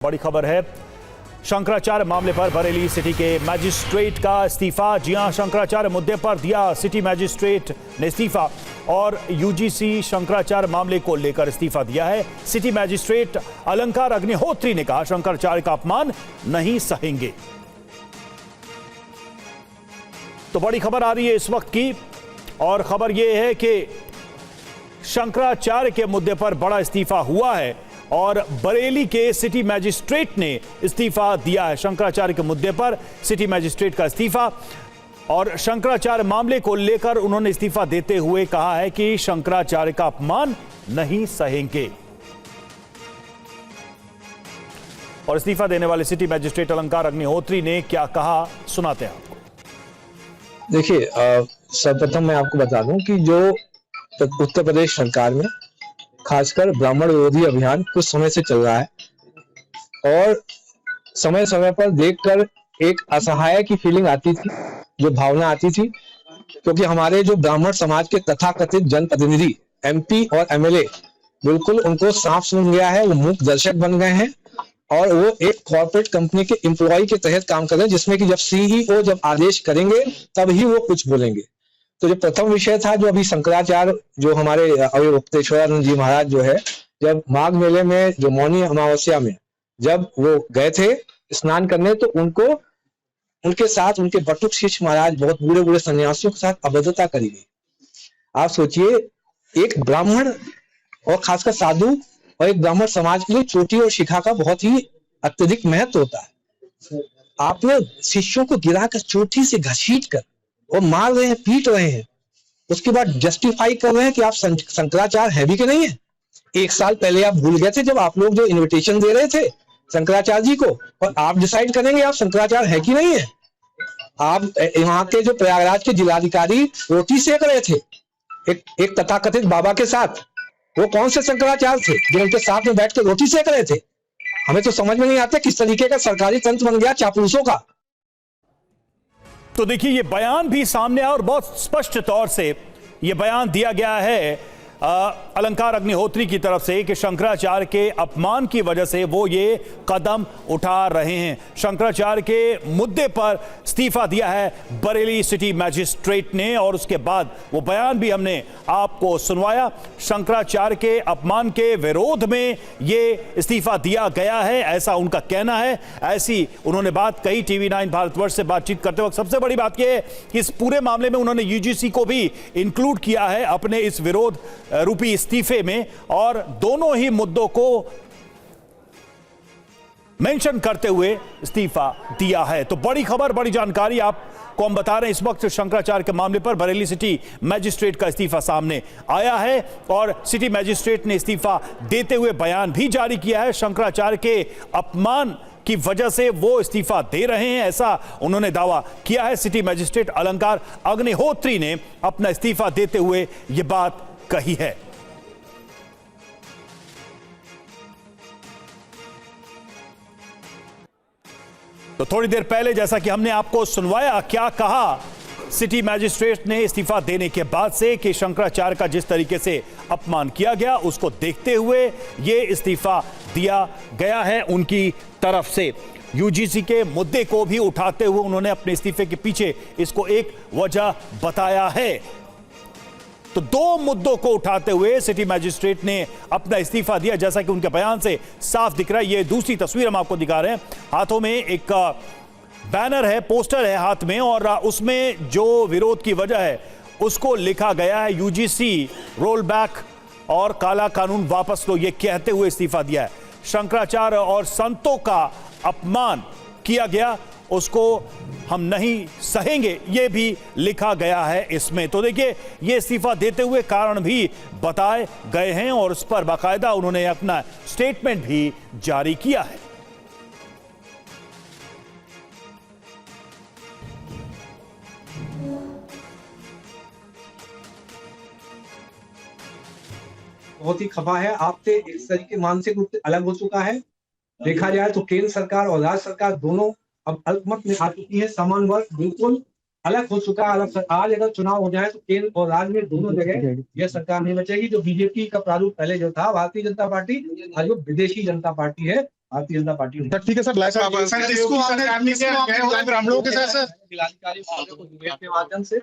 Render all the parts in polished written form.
बड़ी खबर है, शंकराचार्य मामले पर बरेली सिटी के मैजिस्ट्रेट का इस्तीफा। जी हां, शंकराचार्य मुद्दे पर दिया सिटी मैजिस्ट्रेट ने इस्तीफा और यूजीसी शंकराचार्य मामले को लेकर इस्तीफा दिया है। सिटी मैजिस्ट्रेट अलंकार अग्निहोत्री ने कहा, शंकराचार्य का अपमान नहीं सहेंगे। तो बड़ी खबर आ रही है इस वक्त की, और खबर यह है कि शंकराचार्य के मुद्दे पर बड़ा इस्तीफा हुआ है और बरेली के सिटी मैजिस्ट्रेट ने इस्तीफा दिया है। शंकराचार्य के मुद्दे पर सिटी मैजिस्ट्रेट का इस्तीफा, और शंकराचार्य मामले को लेकर उन्होंने इस्तीफा देते हुए कहा है कि शंकराचार्य का अपमान नहीं सहेंगे। और इस्तीफा देने वाले सिटी मैजिस्ट्रेट अलंकार अग्निहोत्री ने क्या कहा, सुनाते हैं आपको। देखिए, सर्वप्रथम मैं आपको बता दूं कि जो उत्तर प्रदेश सरकार में खासकर ब्राह्मण विरोधी अभियान कुछ समय से चल रहा है, और समय समय पर देखकर एक असहाय की फीलिंग आती थी, जो भावना आती थी, क्योंकि हमारे जो ब्राह्मण समाज के तथाकथित जनप्रतिनिधि एमपी और एमएलए बिल्कुल उनको सांप सूंघ गया है। वो मूक दर्शक बन गए हैं और वो एक कॉर्पोरेट कंपनी के एम्प्लॉय के तहत काम कर रहे हैं, जिसमें कि जब सीईओ जब आदेश करेंगे तब ही वो कुछ बोलेंगे। तो जो प्रथम विषय था, जो अभी शंकराचार्य जो हमारे अवधेश्वरानंद जी महाराज जो है, जब माघ मेले में जो मौनी अमावस्या में जब वो गए थे स्नान करने, तो उनको उनके साथ उनके बटुक शिष्य महाराज बहुत बूढ़े बूढ़े सन्यासियों के साथ अभद्रता करी गई। आप सोचिए, एक ब्राह्मण और खासकर साधु और एक ब्राह्मण समाज के लिए चोटी और शिखा का बहुत ही अत्यधिक महत्व होता है। आपने शिष्यों को गिराकर चोटी से घसीट कर और मार रहे हैं, पीट रहे हैं, उसके बाद जस्टिफाई कर रहे हैं कि आप शंकराचार्य है भी कि नहीं है। एक साल पहले आप भूल गए थे जब आप लोग जो इनविटेशन दे रहे थे शंकराचार्य जी को, और आप डिसाइड करेंगे आप शंकराचार्य है कि नहीं है। आप वहां के जो प्रयागराज के जिलाधिकारी रोटी सेक रहे थे एक तथाकथित बाबा के साथ, वो कौन से शंकराचार्य थे जो उनके साथ में बैठ के रोटी सेक रहे थे। हमें तो समझ में नहीं आता किस तरीके का सरकारी तंत्र बन गया चापलूसों का। तो देखिए, ये बयान भी सामने आया और बहुत स्पष्ट तौर से ये बयान दिया गया है अलंकार अग्निहोत्री की तरफ से कि शंकराचार्य के अपमान की वजह से वो ये कदम उठा रहे हैं। शंकराचार्य के मुद्दे पर इस्तीफा दिया है बरेली सिटी मैजिस्ट्रेट ने, और उसके बाद वो बयान भी हमने आपको सुनवाया। शंकराचार्य के अपमान के विरोध में ये इस्तीफा दिया गया है, ऐसा उनका कहना है। ऐसी उन्होंने बात कही TV9 भारतवर्ष से बातचीत करते वक्त। सबसे बड़ी बात यह है कि इस पूरे मामले में उन्होंने यूजीसी को भी इंक्लूड किया है अपने इस विरोध रूपी इस्तीफे में, और दोनों ही मुद्दों को मेंशन करते हुए इस्तीफा दिया है। तो बड़ी खबर, बड़ी जानकारी आपको हम बता रहे हैं। इस वक्त शंकराचार्य के मामले पर बरेली सिटी मैजिस्ट्रेट का इस्तीफा सामने आया है, और सिटी मैजिस्ट्रेट ने इस्तीफा देते हुए बयान भी जारी किया है। शंकराचार्य के अपमान की वजह से वो इस्तीफा दे रहे हैं, ऐसा उन्होंने दावा किया है। सिटी मैजिस्ट्रेट अलंकार अग्निहोत्री ने अपना इस्तीफा देते हुए यह बात कही है। तो थोड़ी देर पहले जैसा कि हमने आपको सुनवाया, क्या कहा सिटी मैजिस्ट्रेट ने इस्तीफा देने के बाद से कि शंकराचार्य का जिस तरीके से अपमान किया गया, उसको देखते हुए यह इस्तीफा दिया गया है उनकी तरफ से। यूजीसी के मुद्दे को भी उठाते हुए उन्होंने अपने इस्तीफे के पीछे इसको एक वजह बताया है। तो दो मुद्दों को उठाते हुए सिटी मैजिस्ट्रेट ने अपना इस्तीफा दिया, जैसा कि उनके बयान से साफ दिख रहा है। ये दूसरी तस्वीर हम आपको दिखा रहे हैं। हाथों में एक बैनर है, पोस्टर है हाथ में, और उसमें जो विरोध की वजह है उसको लिखा गया है यूजीसी रोल बैक और काला कानून वापस लो, ये कहते हुए इस्तीफा दिया है। शंकराचार्य और संतों का अपमान किया गया, उसको हम नहीं सहेंगे, यह भी लिखा गया है इसमें। तो देखिए, यह इस्तीफा देते हुए कारण भी बताए गए हैं, और उस पर बाकायदा उन्होंने अपना स्टेटमेंट भी जारी किया है। बहुत ही खफा है आपसे, इस तरीके मानसिक रूप से अलग हो चुका है। देखा जाए तो केंद्र सरकार और राज्य सरकार दोनों अब अल्पमत में आ चुकी है। सामान्य वर्ग बिल्कुल अलग हो चुका है। अलग आज अगर चुनाव हो जाए तो केंद्र और राज्य में दोनों जगह यह सरकार नहीं बचेगी। जो बीजेपी का प्रारूप पहले जो था भारतीय जनता पार्टी, आज वो विदेशी जनता पार्टी है। भारतीय जनता पार्टी सर ठीक है सर, सर इसको आपने ब्राह्मणों के साथ के माध्यम से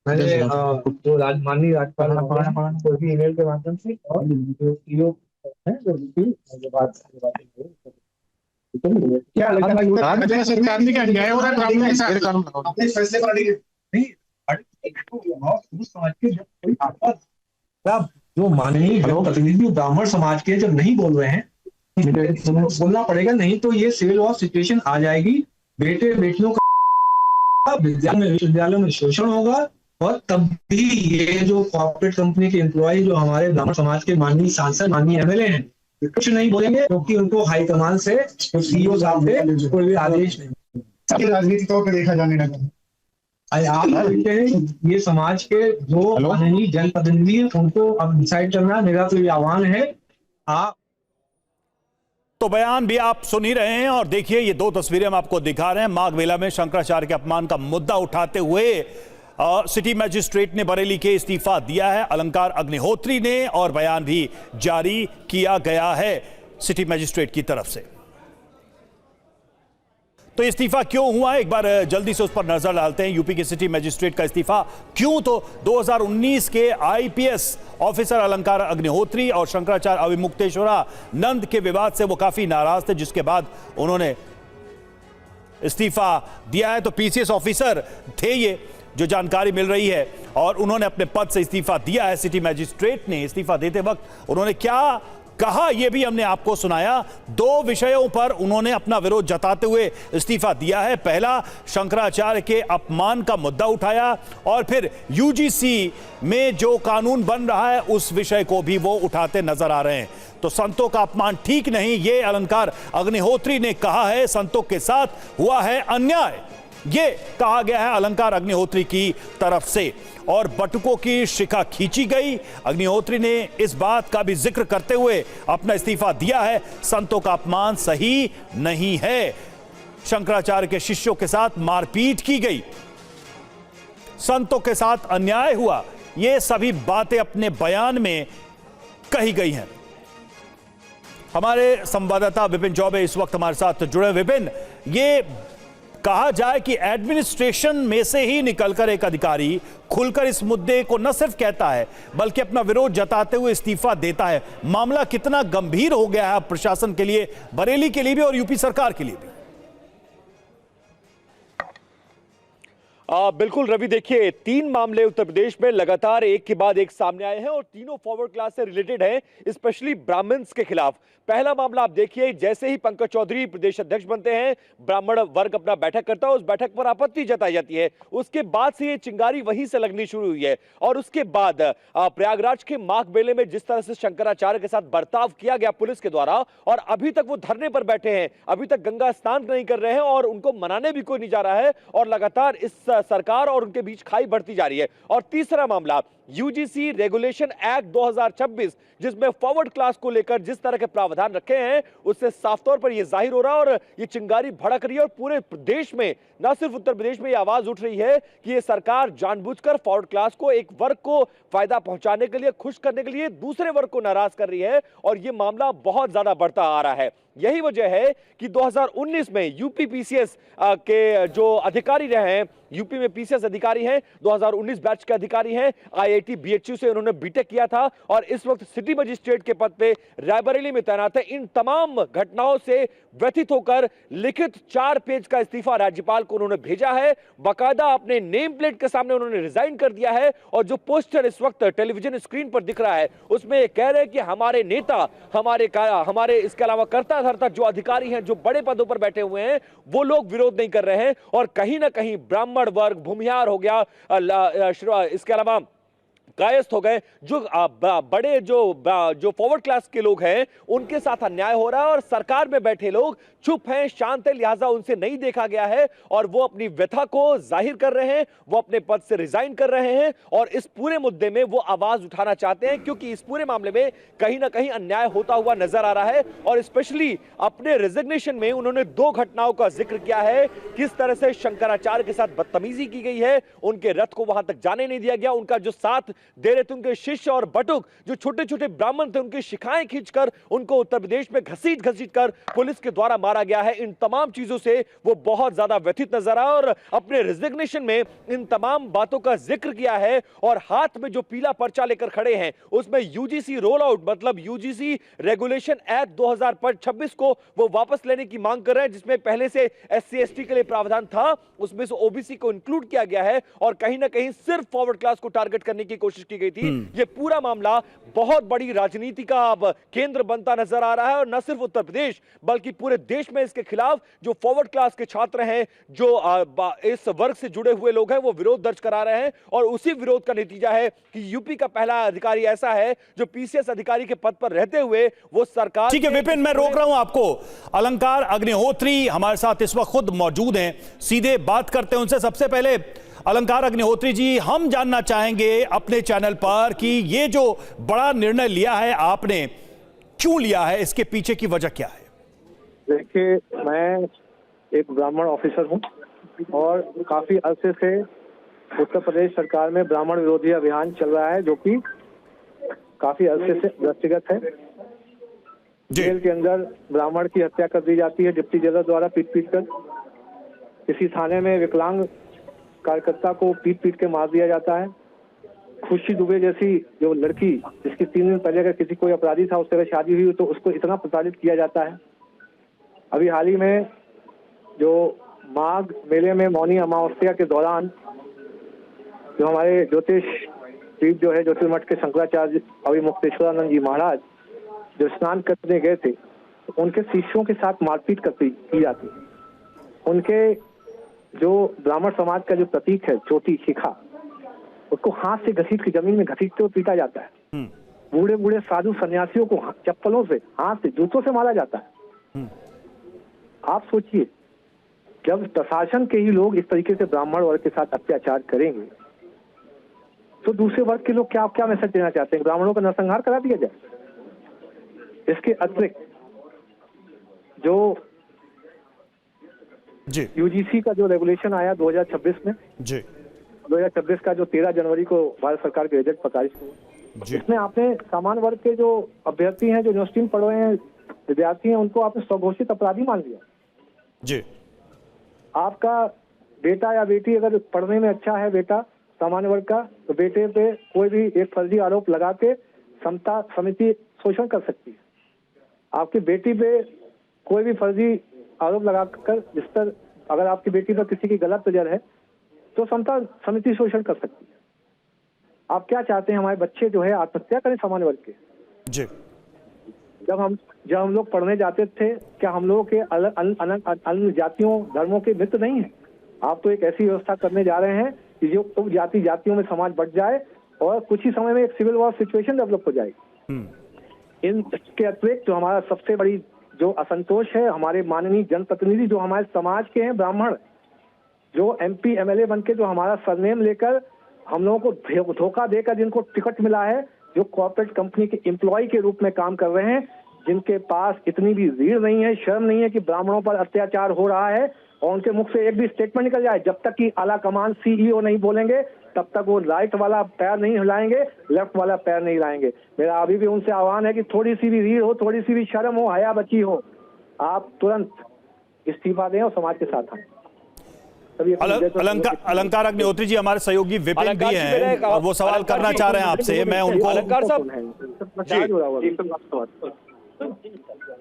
मैंने जो माननीय राज्यपाल को भी ईमेल के माध्यम से और जो सीओ है जो बात क्या लगता है सरकार ने क्या अन्याय हो रहा है ब्राह्मणों के साथ? अपने फैसले पर नहीं समाज के कोई आपका जो माननीय प्रतिनिधि ब्राह्मण समाज के जब नहीं बोल रहे हैं बोलना पड़ेगा, नहीं तो ये सिविल वॉर सिचुएशन आ जाएगी। बेटे बेटियों का विश्वविद्यालयों में शोषण होगा और तब भी ये जो कॉर्पोरेट कंपनी के एम्प्लॉय जो हमारे ब्राह्मण समाज के माननीय सांसद माननीय एमएलए हैं कुछ नहीं बोलेंगे, क्योंकि उनको हाईकमान से सीईओ साहब से कोई भी आदेश नहीं। राजनीतिक तौर पर देखा जाने लगा। आप देखते हैं ये समाज के जो माननीय जनप्रतिनिधि हैं उनको अब डिसाइड करना, मेरा तो ये आह्वान है। आप तो बयान भी आप सुन ही रहे हैं और देखिए ये दो तस्वीरें हम आपको दिखा रहे हैं। माघ मेला में शंकराचार्य के अपमान का मुद्दा उठाते हुए सिटी मजिस्ट्रेट ने बरेली के इस्तीफा दिया है अलंकार अग्निहोत्री ने, और बयान भी जारी किया गया है सिटी मजिस्ट्रेट की तरफ से। तो इस्तीफा क्यों हुआ है, एक बार जल्दी से उस पर नजर डालते हैं। यूपी के सिटी मजिस्ट्रेट का इस्तीफा क्यों, तो 2019 के आईपीएस ऑफिसर अलंकार अग्निहोत्री और शंकराचार्य अविमुक्तेश्वरानंद के विवाद से वो काफी नाराज थे, जिसके बाद उन्होंने इस्तीफा दिया है। तो पीसीएस ऑफिसर थे ये, जो जानकारी मिल रही है, और उन्होंने अपने पद से इस्तीफा दिया है। सिटी मजिस्ट्रेट ने इस्तीफा देते वक्त उन्होंने क्या कहा यह भी हमने आपको सुनाया। दो विषयों पर उन्होंने अपना विरोध जताते हुए इस्तीफा दिया है। पहला, शंकराचार्य के अपमान का मुद्दा उठाया, और फिर यूजीसी में जो कानून बन रहा है उस विषय को भी वो उठाते नजर आ रहे हैं। तो संतों का अपमान ठीक नहीं, ये अलंकार अग्निहोत्री ने कहा है। संतों के साथ हुआ है अन्याय, ये कहा गया है अलंकार अग्निहोत्री की तरफ से, और बटुकों की शिखा खींची गई। अग्निहोत्री ने इस बात का भी जिक्र करते हुए अपना इस्तीफा दिया है। संतों का अपमान सही नहीं है, शंकराचार्य के शिष्यों के साथ मारपीट की गई, संतों के साथ अन्याय हुआ, ये सभी बातें अपने बयान में कही गई हैं। हमारे संवाददाता विपिन चौबे इस वक्त हमारे साथ जुड़े। विपिन, ये कहा जाए कि एडमिनिस्ट्रेशन में से ही निकलकर एक अधिकारी खुलकर इस मुद्दे को न सिर्फ कहता है बल्कि अपना विरोध जताते हुए इस्तीफा देता है। मामला कितना गंभीर हो गया है प्रशासन के लिए, बरेली के लिए भी और यूपी सरकार के लिए भी? बिल्कुल रवि, देखिए 3 मामले उत्तर प्रदेश में लगातार एक के बाद एक सामने आए हैं और तीनों फॉरवर्ड क्लास से रिलेटेड हैं, स्पेशली ब्राह्मण्स के खिलाफ। पहला मामला आप देखिए, जैसे ही पंकज चौधरी प्रदेश अध्यक्ष बनते हैं, ब्राह्मण वर्ग अपना बैठक करता है, उस बैठक पर आपत्ति जताई जाती है। उसके बाद से ये चिंगारी वहीं से लगनी शुरू हुई है, और उसके बाद प्रयागराज के माघ मेले में जिस तरह से शंकराचार्य के साथ बर्ताव किया गया पुलिस के द्वारा, और अभी तक वो धरने पर बैठे हैं, अभी तक गंगा स्नान नहीं कर रहे हैं और उनको मनाने भी कोई नहीं जा रहा है, और लगातार इस सरकार और उनके बीच खाई बढ़ती जा रही है। और तीसरा मामला यूजीसी रेगुलेशन एक्ट 2026, जिसमें फॉरवर्ड क्लास को लेकर जिस तरह के प्रावधान रखे हैं, उससे साफ तौर पर यह जाहिर हो रहा है और ये चिंगारी भड़क रही है, और पूरे देश में, न सिर्फ उत्तर प्रदेश में, यह आवाज उठ रही है कि यह सरकार जानबूझकर फॉरवर्ड क्लास को, एक वर्ग को फायदा पहुंचाने के लिए, खुश करने के लिए दूसरे वर्ग को नाराज कर रही है, और यह मामला बहुत ज्यादा बढ़ता आ रहा है। यही वजह है कि 2019 में यूपी पीसीएस के जो अधिकारी रहे हैं, यूपी में पीसीएस अधिकारी हैं, 2019 बैच के अधिकारी हैं, आईआईटी बीएचयू से उन्होंने बीटेक किया था और इस वक्त सिटी मजिस्ट्रेट के पद पे रायबरेली में तैनात है। इन तमाम घटनाओं से व्यथित होकर लिखित 4 पेज का इस्तीफा राज्यपाल को उन्होंने भेजा है। बाकायदा अपने नेम प्लेट के सामने उन्होंने रिजाइन कर दिया है, और जो पोस्टर इस वक्त टेलीविजन स्क्रीन पर दिख रहा है उसमें ये कह रहे हैं कि हमारे नेता, हमारे इसके अलावा करता धरता जो अधिकारी हैं, जो बड़े पदों पर बैठे हुए हैं, वो लोग विरोध नहीं कर रहे हैं, और कहीं ना कहीं ब्राह्मण वर्ग भूमिहार हो गया, इसके अलावा कायस्थ हो गए, जो बड़े जो फॉरवर्ड क्लास के लोग हैं उनके साथ अन्याय हो रहा है, और सरकार में बैठे लोग चुप हैं, शांत हैं, लिहाजा उनसे नहीं देखा गया है, और वो अपनी व्यथा को जाहिर कर रहे हैं, वो अपने पद से रिजाइन कर रहे हैं, और इस पूरे मुद्दे में वो आवाज उठाना चाहते हैं, क्योंकि इस पूरे मामले में कहीं ना कहीं अन्याय होता हुआ नजर आ रहा है। और स्पेशली अपने रिजिग्नेशन में उन्होंने 2 घटनाओं का जिक्र किया है, किस तरह से शंकराचार्य के साथ बदतमीजी की गई है, उनके रथ को वहां तक जाने नहीं दिया गया, उनका जो साथ दे रहे थे उनके शिष्य और बटुक, जो छोटे छोटे ब्राह्मण थे, उनकी शिखाएं खींचकर उनको उत्तर प्रदेश में घसीट घसीट कर पुलिस के द्वारा मारा गया है। इन तमाम चीजों से वो बहुत ज्यादा व्यथित नजर आया और अपने रिजिग्नेशन में इन तमाम बातों का जिक्र किया है। और हाथ में जो पीला पर्चा लेकर खड़े हैं उसमें यूजीसी रोल आउट, मतलब यूजीसी रेगुलेशन एक्ट 2026 को वो वापस लेने की मांग कर रहे हैं, जिसमें पहले से एससी एसटी के लिए प्रावधान था, उसमें से ओबीसी को इंक्लूड किया गया है और कहीं ना कहीं सिर्फ फॉरवर्ड क्लास को टारगेट करने की कोशिश की गई थी। ये पूरा मामला बहुत बड़ी राजनीति का अब केंद्र बनता नजर आ रहा है और न सिर्फ उत्तर प्रदेश बल्कि पूरे देश में इसके खिलाफ जो फॉरवर्ड क्लास के छात्र हैं, जो इस वर्ग से जुड़े हुए लोग हैं, वो विरोध दर्ज करा रहे हैं। और उसी विरोध का नतीजा है कि यूपी का पहला अधिकारी ऐसा है जो पीसीएस अधिकारी के पद पर रहते हुए वो सरकार। ठीक है विपिन, मैं रोक रहा हूं आपको। अलंकार अग्निहोत्री हमारे साथ इस वक्त खुद मौजूद हैं, सीधे बात करते हैं उनसे। सबसे पहले अलंकार अग्निहोत्री जी, हम जानना चाहेंगे अपने चैनल पर कि ये जो बड़ा निर्णय लिया है आपने, क्यों लिया है, इसके पीछे की वजह क्या है? देखिए, मैं एक ब्राह्मण ऑफिसर हूं और काफी अरसे से उत्तर प्रदेश सरकार में ब्राह्मण विरोधी अभियान चल रहा है, जो कि काफी अरसे से दृष्टिगत है। जेल के अंदर ब्राह्मण की हत्या कर दी जाती है डिप्टी जेलर द्वारा पीट पीट कर। किसी थाने में विकलांग कार्यकर्ता को पीट पीट के मार दिया जाता है। खुशी दुबे जैसी जो लड़की, जिसकी 3 दिन पहले अगर किसी कोई अपराधी था उससे अगर शादी हुई तो उसको इतना प्रताड़ित किया जाता है। अभी हाल ही में जो माघ मेले में मौनी अमावस्या के दौरान जो हमारे ज्योतिष पीठ जो है ज्योतिर्मठ के शंकराचार्य अभी मुक्तेश्वरानंद जी महाराज जो स्नान करने गए थे, तो उनके शिष्यों के साथ मारपीट की जाती। उनके जो ब्राह्मण समाज का जो प्रतीक है चोटी शिखा, उसको हाथ से घसीट के जमीन में घसीटते हुए पीटा जाता है। बूढ़े बूढ़े साधु सन्यासियों को चप्पलों से, हाथ से, जूतों से मारा जाता है। आप सोचिए, जब प्रशासन के ही लोग इस तरीके से ब्राह्मण वर्ग के साथ अत्याचार करेंगे तो दूसरे वर्ग के लोग क्या क्या मैसेज देना चाहते हैं? ब्राह्मणों का नरसंहार करा दिया जाए। इसके अतिरिक्त जो जी यूजीसी का जो रेगुलेशन आया 2026 में, जी 2026 का जो 13 जनवरी को भारत सरकार के गजट प्रकाशित हुआ, इसमें आपने सामान्य वर्ग के जो अभ्यर्थी हैं, जो यूनिवर्सिटी में पढ़ रहे हैं, विद्यार्थी हैं, उनको आपने स्वघोषित अपराधी मान लिया। जी आपका बेटा या बेटी अगर पढ़ने में अच्छा है, बेटा सामान्य वर्ग का, तो बेटे पे कोई भी एक फर्जी आरोप लगा के समता समिति शोषण कर सकती है। आपकी बेटी पे कोई भी फर्जी आरोप लगाकर, जिस पर अगर आपकी बेटी पर किसी की गलत नजर है, तो समता समिति शोषण कर सकती है। आप क्या चाहते हैं? हमारे बच्चे जो है आत्महत्या करें सामान्य वर्ग के? जी जब हम लोग पढ़ने जाते थे, क्या हम लोगों के अलग अन्य जातियों धर्मों के मित्र नहीं है? आप तो एक ऐसी व्यवस्था करने जा रहे हैं कि जो उप जातियों में समाज बढ़ जाए और कुछ ही समय में एक सिविल वॉर सिचुएशन डेवलप हो जाएगी। इनके अतिरिक्त जो हमारा सबसे बड़ी जो असंतोष है, हमारे माननीय जनप्रतिनिधि जो हमारे समाज के हैं, ब्राह्मण, जो एमपी एमएलए बन के जो हमारा सरनेम लेकर हम लोगों को धोखा देकर जिनको टिकट मिला है, जो कॉर्पोरेट कंपनी के एम्प्लॉय के रूप में काम कर रहे हैं, जिनके पास इतनी भी रीढ़ नहीं है, शर्म नहीं है कि ब्राह्मणों पर अत्याचार हो रहा है और उनके मुख से एक भी स्टेटमेंट निकल जाए, जब तक कि आला कमान सीईओ नहीं बोलेंगे तब तक वो राइट वाला पैर नहीं हिलाएंगे, लेफ्ट वाला पैर नहीं हिलाएंगे। मेरा अभी भी उनसे आह्वान है कि थोड़ी सी भी रीढ़ हो, थोड़ी सी भी शर्म हो, हया बची हो, आप तुरंत इस्तीफा दें और समाज के साथ आए। अलंकार अग्निहोत्री जी हमारे सहयोगी विपिन भी हैं और वो सवाल करना चाह रहे हैं आपसे। मैं उनको अलंकार साहब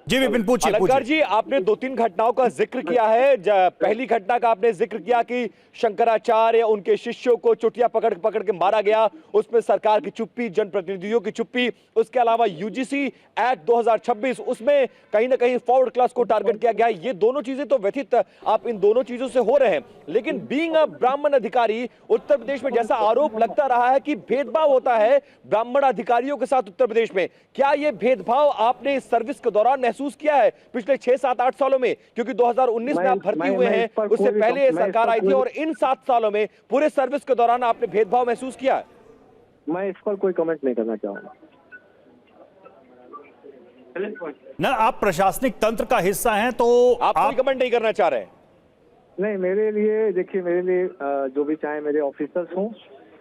जी विपिन पूछिए। अलंकार जी, आपने 2-3 घटनाओं का जिक्र किया है। पहली घटना का आपने जिक्र किया कि शंकराचार्य उनके शिष्यों को चुटिया पकड़ पकड़ के मारा गया, उसमें सरकार की चुप्पी, जनप्रतिनिधियों की चुप्पी। उसके अलावा यूजीसी एक्ट 2026, उसमें कहीं ना कहीं फॉरवर्ड क्लास को टारगेट किया गया। ये दोनों चीजें तो व्यथित आप इन दोनों चीजों से हो रहे हैं, लेकिन बीइंग अ ब्राह्मण अधिकारी उत्तर प्रदेश में जैसा आरोप लगता रहा है कि भेदभाव होता है ब्राह्मण अधिकारियों के साथ उत्तर प्रदेश में, क्या ये भेदभाव आपने इस सर्विस के दौरान महसूस किया है पिछले 6, 7, 8 सालों में? क्योंकि 2019 में आप भर्ती हुए हैं, उससे पहले सरकार आई थी और इन 7 सालों में पूरे सर्विस के दौरान आपने भेदभाव महसूस किया है? मैं इस पर कोई कमेंट नहीं करना चाहूंगा। ना, आप प्रशासनिक तंत्र का हिस्सा हैं तो आप कोई कमेंट नहीं करना चाह रहे हैं? नहीं, मेरे लिए देखिए, मेरे लिए जो भी चाहे मेरे ऑफिसर्स हों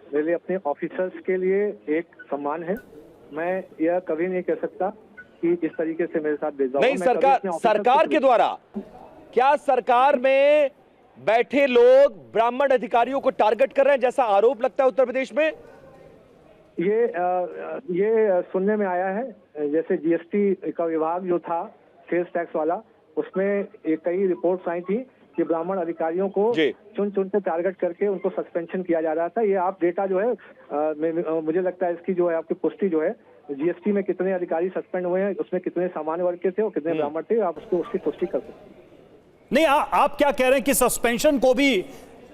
मेरे लिए अपने ऑफिसर्स के लिए एक सम्मान है। मैं यह कभी नहीं कह सकता कि इस तरीके से मेरे साथ भेदभाव हो। नहीं, मैं कभी अपने ऑफिसर्स सरकार के द्वारा क्या सरकार में बैठे लोग ब्राह्मण अधिकारियों को टारगेट कर रहे हैं, जैसा आरोप लगता है उत्तर प्रदेश में? ये सुनने में आया है। जैसे जीएसटी का विभाग जो था, सेल्स टैक्स वाला, उसमें कई रिपोर्ट्स आई थी कि ब्राह्मण अधिकारियों को चुन चुन के टारगेट करके उनको सस्पेंशन किया जा रहा था। ये आप डेटा जो है मुझे लगता है इसकी जो है आपकी पुष्टि जो है, जीएसटी में कितने अधिकारी सस्पेंड हुए हैं, उसमें कितने सामान्य वर्ग के थे और कितने ब्राह्मण थे, आप उसकी पुष्टि कर सकते हैं। नहीं, आप क्या कह रहे हैं कि सस्पेंशन को भी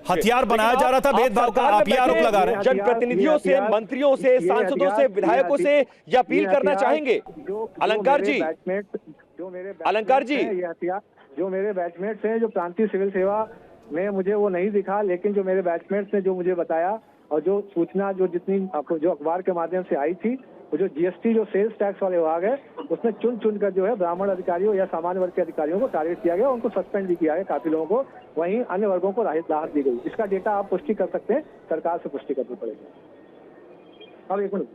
हथियार बनाया जा रहा था भेदभाव का? आप ये आरोप लगा रहे हैं। जनप्रतिनिधियों से, मंत्रियों से, सांसदों से, विधायकों से यह अपील करना चाहेंगे? अलंकार जी, अलंकार जी, ये हथियार जो मेरे बैचमेट्स हैं, जो प्रांतीय सिविल सेवा में मुझे वो नहीं दिखा, लेकिन जो मेरे बैचमेट्स ने जो मुझे बताया और जो सूचना जो जितनी जो अखबार के माध्यम से आई थी, वो जो जीएसटी जो सेल्स टैक्स वाले विभाग है, उसमें चुन चुन कर जो है ब्राह्मण अधिकारियों या सामान्य वर्ग के अधिकारियों को टारगेट किया गया, उनको सस्पेंड भी किया गया काफी लोगों को। वहीं अन्य वर्गों को राहत दी गई। इसका डेटा आप पुष्टि कर सकते हैं, सरकार से पुष्टि करनी पड़ेगी। अब एक मिनट,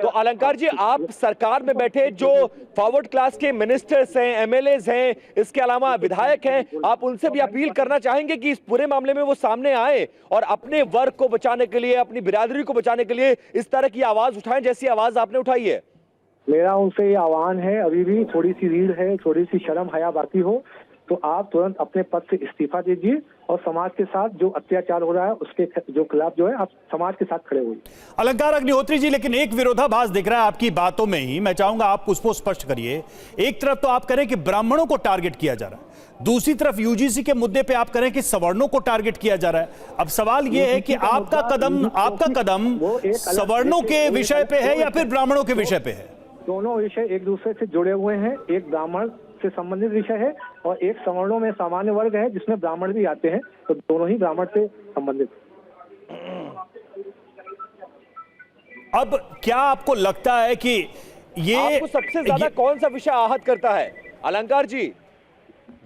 तो अलंकार जी, आप सरकार में बैठे जो फॉरवर्ड क्लास के मिनिस्टर्स हैं, एमएलएज हैं, इसके अलावा विधायक हैं, आप उनसे भी अपील करना चाहेंगे कि इस पूरे मामले में वो सामने आए और अपने वर्ग को बचाने के लिए, अपनी बिरादरी को बचाने के लिए इस तरह की आवाज उठाएं जैसी आवाज आपने उठाई है? मेरा उनसे ये आह्वान है, अभी भी थोड़ी सी रीढ़ है, थोड़ी सी शर्म हया बाकी हो तो आप तुरंत अपने पद से इस्तीफा दीजिए और समाज के साथ जो अत्याचार हो रहा है उसके जो खिलाफ जो है आप समाज के साथ खड़े हुए। अलंकार अग्निहोत्री जी, लेकिन एक विरोधाभास दिख रहा है आपकी बातों में ही, मैं चाहूंगा आप उसको स्पष्ट करिए। एक तरफ तो आप करें कि ब्राह्मणों को टारगेट किया जा रहा है, दूसरी तरफ यूजीसी के मुद्दे पे आप करें कि सवर्णों को टारगेट किया जा रहा है। अब सवाल यह है कि आपका कदम सवर्णों के विषय पे है या फिर ब्राह्मणों के विषय पे है? दोनों विषय एक दूसरे से जुड़े हुए हैं। एक ब्राह्मण से संबंधित विषय है और एक सवर्णों में सामान्य वर्ग है जिसमें ब्राह्मण भी आते हैं, तो दोनों ही ब्राह्मण से संबंधित। अब क्या आपको लगता है कि ये आपको सबसे ज्यादा कौन सा विषय आहत करता है अलंकार जी?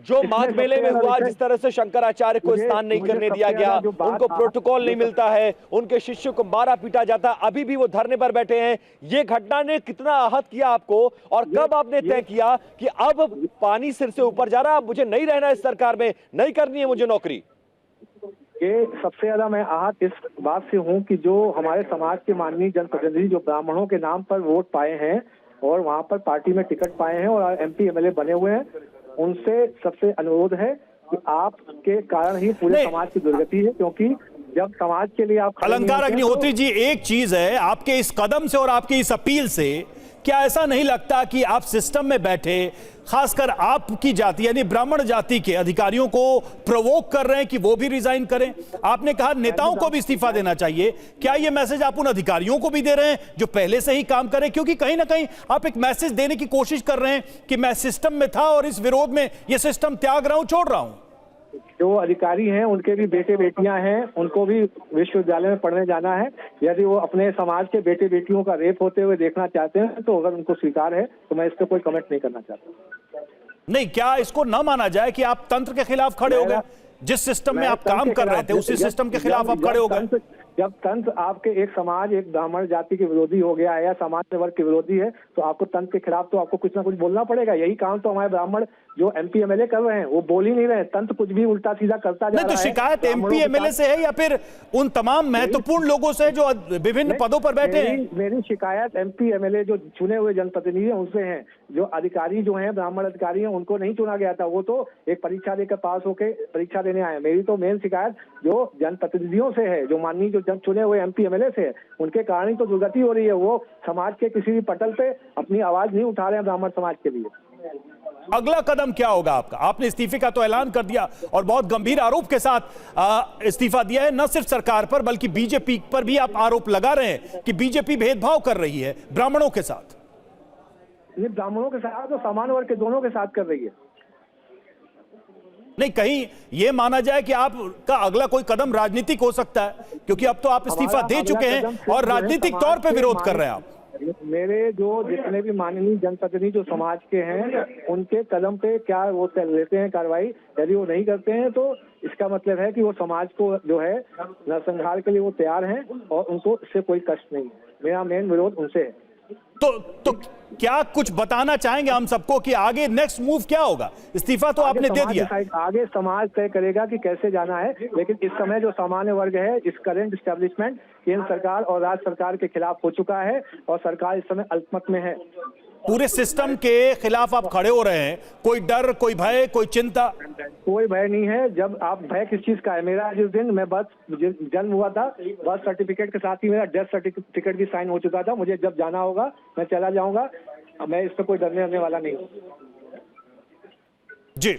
जो माघ मेले में हुआ, जिस तरह से शंकराचार्य को स्नान नहीं करने दिया गया, उनको प्रोटोकॉल नहीं मिलता है, उनके शिष्य को मारा पीटा जाता, अभी भी वो धरने पर बैठे हैं, ये घटना ने कितना आहत किया आपको? और कब आपने तय किया कि अब पानी सिर से ऊपर जा रहा, मुझे नहीं रहना इस सरकार में, नहीं करनी है मुझे नौकरी? ये सबसे ज्यादा मैं आहत इस बात से हूँ कि जो हमारे समाज के माननीय जनप्रतिनिधि जो ब्राह्मणों के नाम पर वोट पाए हैं और वहां पर पार्टी में टिकट पाए हैं और एमपी एमएलए बने हुए हैं, उनसे सबसे अनुरोध है कि आपके कारण ही पूरे समाज की दुर्गति है, क्योंकि जब समाज के लिए आप अलंकार अग्निहोत्री जी, एक चीज है आपके इस कदम से और आपकी इस अपील से, क्या ऐसा नहीं लगता कि आप सिस्टम में बैठे, खासकर आपकी जाति यानी ब्राह्मण जाति के अधिकारियों को प्रोवोक कर रहे हैं कि वो भी रिजाइन करें? आपने कहा नेताओं को भी इस्तीफा देना चाहिए, क्या ये मैसेज आप उन अधिकारियों को भी दे रहे हैं जो पहले से ही काम करें? क्योंकि कहीं ना कहीं आप एक मैसेज देने की कोशिश कर रहे हैं कि मैं सिस्टम में था और इस विरोध में ये सिस्टम त्याग रहा हूं, छोड़ रहा हूं। जो अधिकारी हैं उनके भी बेटे बेटियां हैं, उनको भी विश्वविद्यालय में पढ़ने जाना है। यदि वो अपने समाज के बेटे बेटियों का रेप होते हुए देखना चाहते हैं तो अगर उनको स्वीकार है तो मैं इस पर कोई कमेंट नहीं करना चाहता। नहीं, क्या इसको न माना जाए कि आप तंत्र के खिलाफ खड़े हो गए? जिस सिस्टम में आप काम कर रहे थे उसी सिस्टम के खिलाफ आप खड़े हो गए। जब तंत्र आपके एक समाज, एक ब्राह्मण जाति के विरोधी हो गया है या सामान्य वर्ग के विरोधी है तो आपको तंत्र के खिलाफ तो आपको कुछ ना कुछ बोलना पड़ेगा। यही काम तो हमारे ब्राह्मण जो एमपी एमएलए कर रहे हैं, वो बोल ही नहीं रहे, तंत्र कुछ भी उल्टा सीधा करता जा रहा है। तो शिकायत एमपी एमएलए से है या फिर उन तमाम महत्वपूर्ण लोगों से जो विभिन्न पदों पर बैठे हैं? मेरी शिकायत एमपी एमएलए जो चुने हुए जनप्रतिनिधि हैं उनसे है। जो अधिकारी जो हैं, ब्राह्मण अधिकारी हैं, उनको नहीं चुना गया था, वो तो एक परीक्षा देकर पास होकर परीक्षा देने आए। मेरी तो मेन शिकायत जो जनप्रतिनिधियों से है, जो माननीय जो चुने हुए एमपी एमएलए से है, उनके कारण ही तो दुर्गति हो रही है। वो समाज के किसी भी पटल पे अपनी आवाज नहीं उठा रहे हैं ब्राह्मण समाज के लिए। अगला कदम क्या होगा आपका? आपने इस्तीफे का तो ऐलान कर दिया और बहुत गंभीर आरोप के साथ इस्तीफा दिया है, न सिर्फ सरकार पर बल्कि बीजेपी पर भी आप आरोप लगा रहे हैं कि बीजेपी भेदभाव कर रही है ब्राह्मणों के साथ। ये ब्राह्मणों के साथ तो सामान्य वर्ग के दोनों के साथ कर रही है। नहीं, कहीं यह माना जाए कि आपका अगला कोई कदम राजनीतिक हो सकता है, क्योंकि अब तो आप इस्तीफा दे चुके हैं और राजनीतिक तौर पे विरोध कर रहे हैं आप। मेरे जो जितने भी माननीय जनप्रतिनिधि जो समाज के हैं उनके कदम पे क्या वो लेते हैं कार्रवाई। यदि वो नहीं करते हैं तो इसका मतलब है कि वो समाज को जो है नरसंहार के लिए वो तैयार हैं और उनको इससे कोई कष्ट नहीं है। मेरा मेन विरोध उनसे है। तो क्या कुछ बताना चाहेंगे हम सबको कि आगे नेक्स्ट मूव क्या होगा? इस्तीफा तो आपने दे दिया, आगे समाज तय करेगा कि कैसे जाना है, लेकिन इस समय जो सामान्य वर्ग है, इस करंट एस्टेब्लिशमेंट केंद्र सरकार और राज्य सरकार के खिलाफ हो चुका है और सरकार इस समय अल्पमत में है। पूरे सिस्टम के खिलाफ आप खड़े हो रहे हैं। कोई डर, कोई भय, कोई चिंता? कोई भय नहीं है। जब आप भय किस चीज का है? मेरा जिस दिन मैं जन्म हुआ था, बर्थ सर्टिफिकेट के साथ ही मेरा डेथ सर्टिफिकेट भी साइन हो चुका था। मुझे जब जाना होगा मैं चला जाऊंगा। मैं इससे कोई डरने वाला नहीं हूँ। जी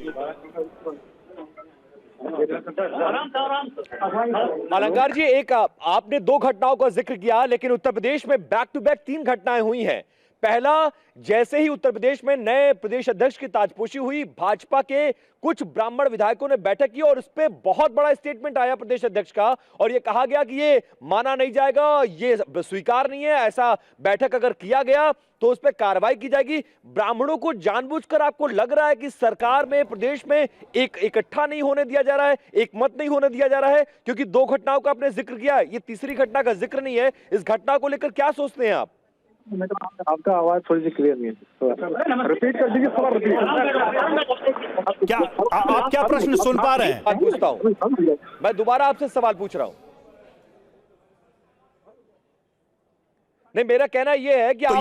अलंकार जी, एक आपने दो घटनाओं का जिक्र किया, लेकिन उत्तर प्रदेश में बैक टू बैक 3 घटनाएं हुई हैं। पहला, जैसे ही उत्तर प्रदेश में नए प्रदेश अध्यक्ष की ताजपोशी हुई, भाजपा के कुछ ब्राह्मण विधायकों ने बैठक की और उस पर बहुत बड़ा स्टेटमेंट आया प्रदेश अध्यक्ष का और ये कहा गया कि ये माना नहीं जाएगा, ये स्वीकार नहीं है, ऐसा बैठक अगर किया गया तो उस पर कार्रवाई की जाएगी। ब्राह्मणों को जानबूझकर आपको लग रहा है कि सरकार में, प्रदेश में एक इकट्ठा नहीं होने दिया जा रहा है, एक मत नहीं होने दिया जा रहा है? क्योंकि 2 घटनाओं का आपने जिक्र किया, ये तीसरी घटना का जिक्र नहीं है। इस घटना को लेकर क्या सोचते हैं आप? आपका आवाज थोड़ी सी क्लियर नहीं है, रिपीट कर दीजिए थोड़ा। क्या आप क्या प्रश्न सुन पा रहे हैं? पूछता हूं, मैं दोबारा आपसे सवाल पूछ रहा हूं। नहीं, मेरा कहना यह है कि तो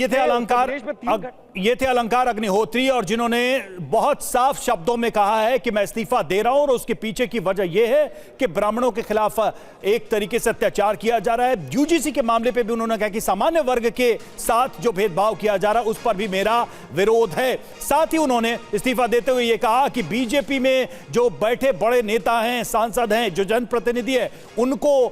ये थे अलंकार अग्निहोत्री और जिन्होंने बहुत साफ शब्दों में कहा है कि मैं इस्तीफा दे रहा हूं और उसके पीछे की वजह यह है कि ब्राह्मणों के खिलाफ एक तरीके से अत्याचार किया जा रहा है। यूजीसी के मामले पे भी उन्होंने कहा कि सामान्य वर्ग के साथ जो भेदभाव किया जा रहा है उस पर भी मेरा विरोध है। साथ ही उन्होंने इस्तीफा देते हुए यह कहा कि बीजेपी में जो बैठे बड़े नेता हैं, सांसद हैं, जो जनप्रतिनिधि है, उनको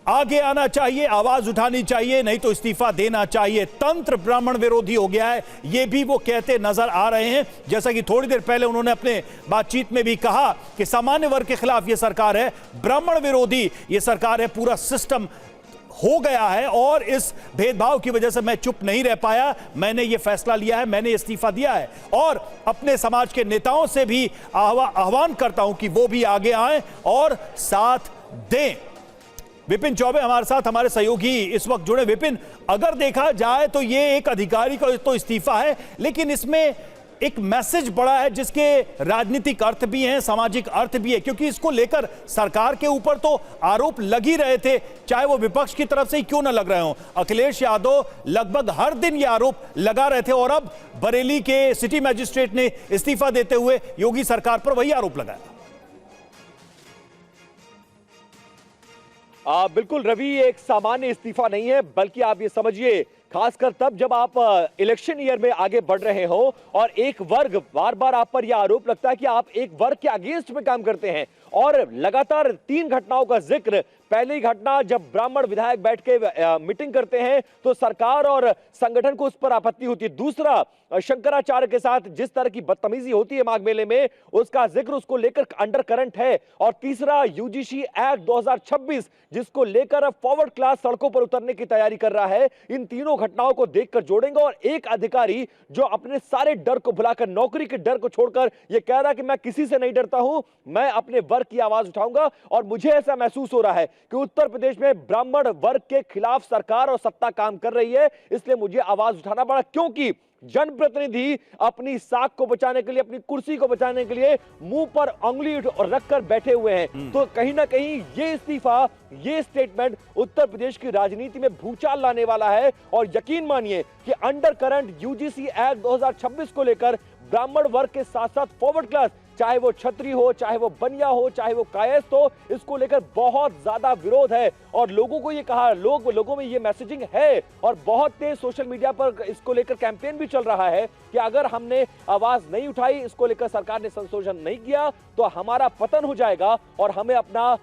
आगे आना चाहिए, आवाज उठानी चाहिए, नहीं तो इस्तीफा देना चाहिए। तंत्र ब्राह्मण विरोधी हो गया है, ये भी वो कहते नजर आ रहे हैं। जैसा कि थोड़ी देर पहले उन्होंने अपने बातचीत में भी कहा कि सामान्य वर्ग के खिलाफ ये सरकार है, ब्राह्मण विरोधी ये सरकार है, पूरा सिस्टम हो गया है और इस भेदभाव की वजह से मैं चुप नहीं रह पाया, मैंने ये फैसला लिया है, मैंने इस्तीफा दिया है और अपने समाज के नेताओं से भी आह्वान करता हूं कि वो भी आगे आएं और साथ दें। विपिन चौबे हमारे साथ, हमारे सहयोगी इस वक्त जुड़े। विपिन, अगर देखा जाए तो ये एक अधिकारी का तो इस्तीफा है, लेकिन इसमें एक मैसेज बड़ा है जिसके राजनीतिक अर्थ भी हैं, सामाजिक अर्थ भी है, क्योंकि इसको लेकर सरकार के ऊपर तो आरोप लग ही रहे थे, चाहे वो विपक्ष की तरफ से ही क्यों ना लग रहे हो। अखिलेश यादव लगभग हर दिन ये आरोप लगा रहे थे और अब बरेली के सिटी मजिस्ट्रेट ने इस्तीफा देते हुए योगी सरकार पर वही आरोप लगाया। बिल्कुल रवि, एक सामान्य इस्तीफा नहीं है, बल्कि आप ये समझिए, खासकर तब जब आप इलेक्शन ईयर में आगे बढ़ रहे हो और एक वर्ग, बार बार आप पर यह आरोप लगता है कि आप एक वर्ग के अगेंस्ट में काम करते हैं और लगातार 3 घटनाओं का जिक्र। पहली घटना, जब ब्राह्मण विधायक बैठ के मीटिंग करते हैं तो सरकार और संगठन को उस पर आपत्ति होती है। दूसरा, शंकराचार्य के साथ जिस तरह की बदतमीजी होती है माघ मेले में, उसका जिक्र, उसको लेकर अंडर करंट है। और तीसरा, यूजीसी एक्ट 2026 जिसको लेकर फॉरवर्ड क्लास सड़कों पर उतरने की तैयारी कर रहा है। इन तीनों घटनाओं को देखकर जोड़ेंगे और एक अधिकारी जो अपने सारे डर को भुलाकर, नौकरी के डर को छोड़कर यह कह रहा है कि मैं किसी से नहीं डरता हूं, मैं अपने वर्ग की आवाज उठाऊंगा। और मुझे ऐसा महसूस हो रहा है कि उत्तर प्रदेश में ब्राह्मण वर्ग के खिलाफ सरकार और सत्ता काम कर रही है, इसलिए मुझे आवाज उठाना पड़ा, क्योंकि जनप्रतिनिधि अपनी साख को बचाने के लिए, अपनी कुर्सी को बचाने के लिए मुंह पर उंगली रखकर बैठे हुए हैं। तो कहीं ना कहीं ये इस्तीफा, ये स्टेटमेंट उत्तर प्रदेश की राजनीति में भूचाल लाने वाला है। और यकीन मानिए कि अंडर करंट यूजीसी एक्ट 2026 को लेकर ब्राह्मण वर्ग के साथ साथ फॉरवर्ड क्लास, चाहे वो छत्री हो, चाहे वो बनिया हो, चाहे वो कायस्थ हो, इसको लेकर बहुत ज्यादा विरोध है। और लोगों को ये कहा, लोगों में ये मैसेजिंग है और बहुत तेज सोशल मीडिया पर इसको लेकर कैंपेन भी चल रहा है कि अगर हमने आवाज नहीं उठाई, इसको लेकर सरकार ने संशोधन नहीं किया, तो हमारा पतन हो जाएगा और हमें अपना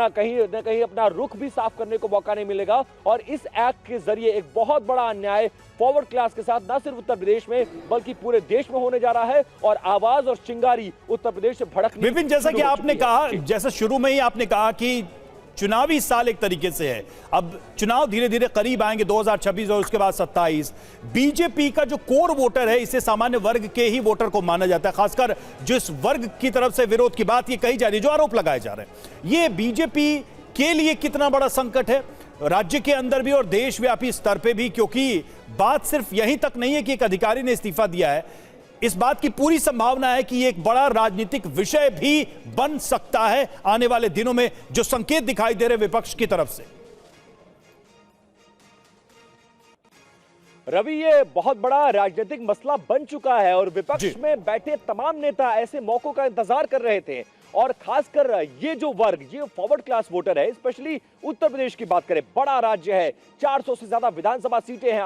कहीं न कहीं अपना रुख भी साफ करने को मौका नहीं मिलेगा। और इस एक्ट के जरिए एक बहुत बड़ा अन्याय फॉरवर्ड क्लास के साथ न सिर्फ उत्तर प्रदेश में बल्कि पूरे देश में होने जा रहा है और आवाज और चिंगारी उत्तर प्रदेश से भड़कने। विपिन, जैसा कि आपने कहा, जैसा शुरू में ही आपने कहा कि चुनावी साल एक तरीके से है। अब चुनाव धीरे धीरे करीब आएंगे, 2026 और उसके बाद 27। बीजेपी का जो कोर वोटर है, इसे सामान्य वर्ग के ही वोटर को माना जाता है, खासकर जिस वर्ग की तरफ से विरोध की बात ये कही जा रही है, जो आरोप लगाए जा रहे हैं, ये बीजेपी के लिए कितना बड़ा संकट है राज्य के अंदर भी और देशव्यापी स्तर पे भी? क्योंकि बात सिर्फ यहीं तक नहीं है कि एक अधिकारी ने इस्तीफा दिया है, इस बात की पूरी संभावना है कि एक बड़ा राजनीतिक विषय भी बन सकता है आने वाले दिनों में, जो संकेत दिखाई दे रहे विपक्ष की तरफ से। रवि, ये बहुत बड़ा राजनीतिक मसला बन चुका है और विपक्ष में बैठे तमाम नेता ऐसे मौकों का इंतजार कर रहे थे। और खासकर ये जो वर्ग, ये फॉरवर्ड क्लास वोटर है, स्पेशली उत्तर प्रदेश की बात करें, बड़ा राज्य है, 400 से ज्यादा विधानसभा सीटें हैं,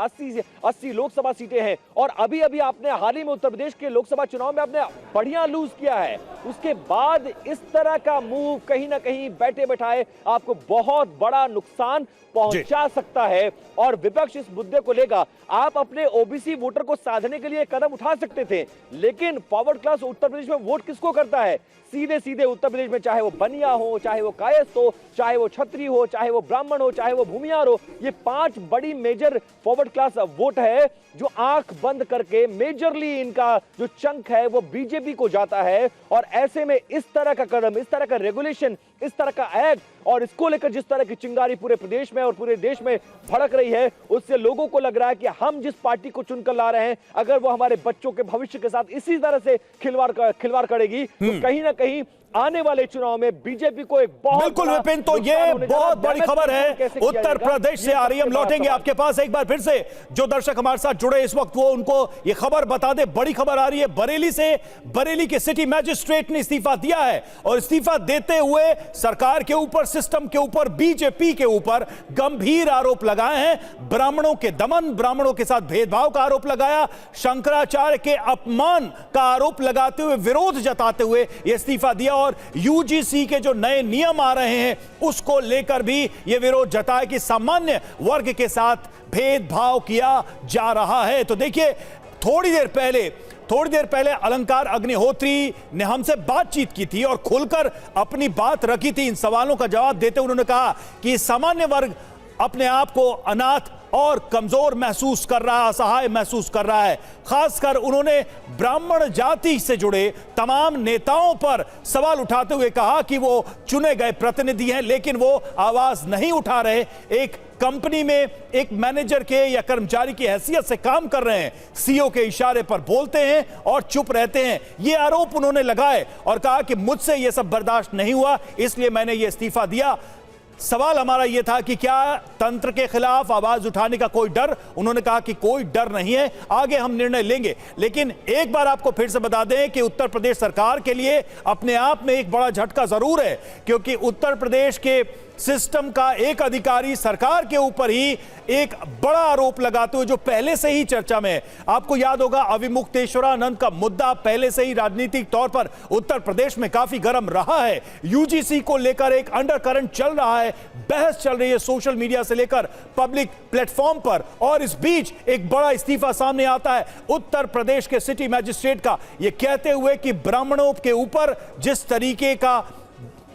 80 लोकसभा सीटें हैं, और अभी अभी आपने हाल ही में उत्तर प्रदेश के लोकसभा चुनाव में आपने बढ़िया लूज किया है। उसके बाद इस तरह का मूव कहीं ना कहीं बैठे बैठाए आपको बहुत बड़ा नुकसान पहुंचा सकता है। और विपक्ष इस मुद्दे को लेकर, आप अपने ओबीसी वोटर को साधने के लिए कदम उठा सकते थे, लेकिन फॉरवर्ड क्लास उत्तर प्रदेश में वोट किसको करता है? सीधे सीधे उत्तर प्रदेश में, चाहे वो बनिया हो, चाहे वो कायस्थ हो, चाहे वो छत्री हो, चाहे वो ब्राह्मण हो, चाहे वो भूमियार हो, ये 5 बड़ी मेजर फॉरवर्ड क्लास वोट है जो आंख बंद करके मेजरली इनका जो चंक है वो बीजेपी को जाता है। और ऐसे में इस तरह का कदम, इस तरह का रेगुलेशन, इस तरह का एक्ट, और इसको लेकर जिस तरह की चिंगारी पूरे प्रदेश में और पूरे देश में भड़क रही है, उससे लोगों को लग रहा है कि हम जिस पार्टी को चुनकर ला रहे हैं, अगर वो हमारे बच्चों के भविष्य के साथ इसी तरह से खिलवाड़ करेगी, तो कहीं ना कहीं आने वाले चुनाव में बीजेपी को एक बहुत बिल्कुल विपिन, तो ये बहुत बड़ी खबर है उत्तर प्रदेश से आ रही है। हम लौटेंगे आपके पास एक बार फिर से। जो दर्शक हमारे साथ जुड़े इस वक्त, वो उनको ये खबर बता दे। बड़ी खबर आ रही है बरेली से। बरेली के सिटी मैजिस्ट्रेट ने इस्तीफा दिया है और इस्तीफा देते हुए सरकार के ऊपर, सिस्टम के ऊपर, बीजेपी के ऊपर गंभीर आरोप लगाए हैं। ब्राह्मणों के दमन, ब्राह्मणों के साथ भेदभाव का आरोप लगाया, शंकराचार्य के अपमान का आरोप लगाते हुए, विरोध जताते हुए यह इस्तीफा दिया। और यूजीसी के जो नए नियम आ रहे हैं उसको लेकर भी यह विरोध जताया कि सामान्य वर्ग के साथ भेदभाव किया जा रहा है। तो देखिए, थोड़ी देर पहले अलंकार अग्निहोत्री ने हमसे बातचीत की थी और खुलकर अपनी बात रखी थी। इन सवालों का जवाब देते उन्होंने कहा कि सामान्य वर्ग अपने आप को अनाथ और कमजोर महसूस कर रहा है, असहाय महसूस कर रहा है। खासकर उन्होंने ब्राह्मण जाति से जुड़े तमाम नेताओं पर सवाल उठाते हुए कहा कि वो चुने गए प्रतिनिधि हैं, लेकिन वो आवाज नहीं उठा रहे। एक कंपनी में एक मैनेजर के या कर्मचारी की हैसियत से काम कर रहे हैं, सीईओ के इशारे पर बोलते हैं और चुप रहते हैं। ये आरोप उन्होंने लगाए और कहा कि मुझसे ये सब बर्दाश्त नहीं हुआ, इसलिए मैंने ये इस्तीफा दिया। सवाल हमारा यह था कि क्या तंत्र के खिलाफ आवाज उठाने का कोई डर? उन्होंने कहा कि कोई डर नहीं है, आगे हम निर्णय लेंगे। लेकिन एक बार आपको फिर से बता दें कि उत्तर प्रदेश सरकार के लिए अपने आप में एक बड़ा झटका जरूर है, क्योंकि उत्तर प्रदेश के सिस्टम का एक अधिकारी सरकार के ऊपर ही एक बड़ा आरोप लगाते हुए, जो पहले से ही चर्चा में है। आपको याद होगा, अविमुक्तेश्वरानंद का मुद्दा पहले से ही राजनीतिक तौर पर उत्तर प्रदेश में काफी गर्म रहा है। यूजीसी को लेकर एक अंडरकरंट चल रहा है, बहस चल रही है सोशल मीडिया से लेकर पब्लिक प्लेटफॉर्म पर, और इस बीच एक बड़ा इस्तीफा सामने आता है उत्तर प्रदेश के सिटी मैजिस्ट्रेट का, यह कहते हुए कि ब्राह्मणों के ऊपर जिस तरीके का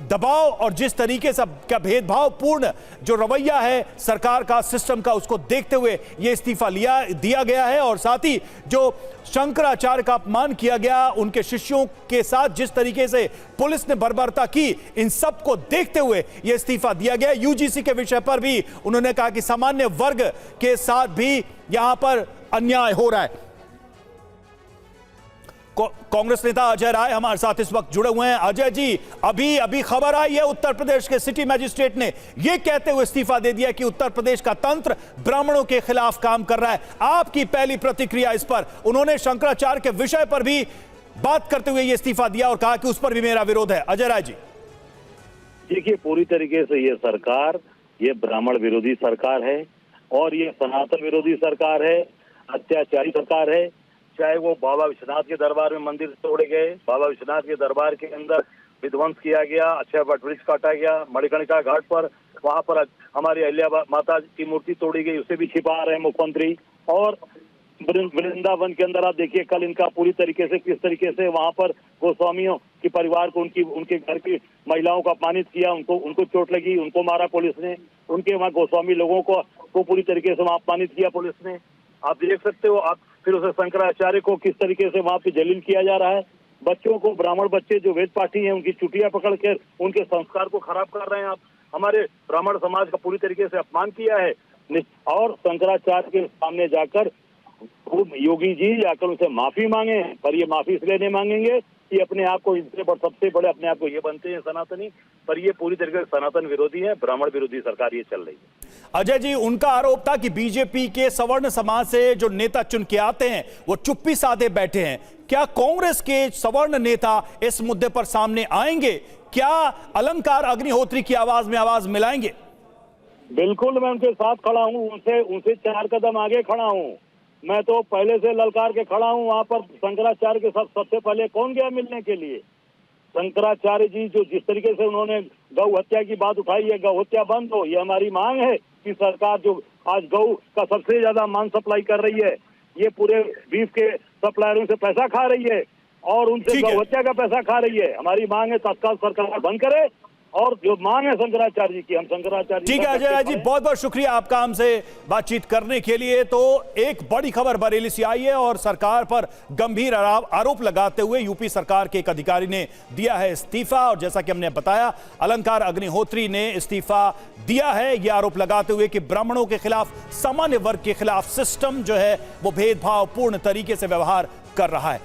दबाव और जिस तरीके से का भेदभावपूर्ण जो रवैया है सरकार का, सिस्टम का, उसको देखते हुए यह इस्तीफा दिया गया है। और साथ ही जो शंकराचार्य का अपमान किया गया, उनके शिष्यों के साथ जिस तरीके से पुलिस ने बर्बरता की, इन सब को देखते हुए यह इस्तीफा दिया गया। यूजीसी के विषय पर भी उन्होंने कहा कि सामान्य वर्ग के साथ भी यहां पर अन्याय हो रहा है। कांग्रेस नेता अजय राय हमारे साथ इस वक्त जुड़े हुए हैं। अजय जी, अभी खबर आई है उत्तर प्रदेश के सिटी मैजिस्ट्रेट ने यह कहते हुए इस्तीफा दे दिया कि उत्तर प्रदेश का तंत्र ब्राह्मणों के खिलाफ काम कर रहा है। आपकी पहली प्रतिक्रिया इस पर? उन्होंने शंकराचार्य के विषय पर भी बात करते हुए यह इस्तीफा दिया और कहा कि उस पर भी मेरा विरोध है। अजय राय जी, देखिए, पूरी तरीके से ये सरकार, ये ब्राह्मण विरोधी सरकार है और ये सनातन विरोधी सरकार है, अत्याचारी सरकार है। चाहे वो बाबा विश्वनाथ के दरबार में मंदिर तोड़े गए, बाबा विश्वनाथ के दरबार के अंदर विध्वंस किया गया, अक्षय वट वृक्ष काटा गया, मणिकर्णिका घाट पर वहां पर हमारी अहिल्या माता की मूर्ति तोड़ी गई, उसे भी छिपा रहे हैं मुख्यमंत्री। और वृंदावन के अंदर आप देखिए कल इनका पूरी तरीके से किस तरीके से वहां पर गोस्वामियों के परिवार को उनके घर की महिलाओं को अपमानित किया, उनको चोट लगी, उनको मारा पुलिस ने, उनके वहां गोस्वामी लोगों को पूरी तरीके से वहां अपमानित किया पुलिस ने। आप देख सकते हो। आप फिर उसे शंकराचार्य को किस तरीके से वहां पे जलील किया जा रहा है। बच्चों को, ब्राह्मण बच्चे जो वेद पाठी हैं, उनकी चुटिया पकड़ कर उनके संस्कार को खराब कर रहे हैं। आप हमारे ब्राह्मण समाज का पूरी तरीके से अपमान किया है। और शंकराचार्य के सामने जाकर योगी जी जाकर उनसे माफी मांगे, पर ये माफी इसलिए नहीं मांगेंगे कि अपने आप को इनसे सबसे बड़े अपने आप को ये बनते हैं सनातनी, पर ये पूरी तरीके से सनातन विरोधी है, ब्राह्मण विरोधी सरकार ये चल रही है। अजय जी, उनका आरोप था कि बीजेपी के सवर्ण समाज से जो नेता चुन के आते हैं वो चुप्पी साधे बैठे हैं। क्या कांग्रेस के सवर्ण नेता इस मुद्दे पर सामने आएंगे? क्या अलंकार अग्निहोत्री की आवाज में आवाज मिलाएंगे? बिल्कुल, मैं उनके साथ खड़ा हूँ, उनसे 4 कदम आगे खड़ा हूँ। मैं तो पहले से ललकार के खड़ा हूँ। वहां पर शंकराचार्य के साथ सबसे पहले कौन गया मिलने के लिए? शंकराचार्य जी जो जिस तरीके से उन्होंने गौ हत्या की बात उठाई है, गौ हत्या बंद हो, ये हमारी मांग है कि सरकार जो आज गौ का सबसे ज्यादा मांग सप्लाई कर रही है, ये पूरे बीफ के सप्लायरों से पैसा खा रही है और उनसे गौ हत्या का पैसा खा रही है। हमारी मांग है तत्काल सरकार बंद करे और जो मांग है शंकराचार्य जी की, हम शंकराचार्य जी। ठीक है अजय राय जी, बहुत बहुत शुक्रिया आपका हमसे बातचीत करने के लिए। तो एक बड़ी खबर बरेली से आई है और सरकार पर गंभीर आरोप लगाते हुए यूपी सरकार के एक अधिकारी ने दिया है इस्तीफा। और जैसा कि हमने बताया, अलंकार अग्निहोत्री ने इस्तीफा दिया है यह आरोप लगाते हुए कि ब्राह्मणों के खिलाफ, सामान्य वर्ग के खिलाफ सिस्टम जो है वो भेदभावपूर्ण तरीके से व्यवहार कर रहा है।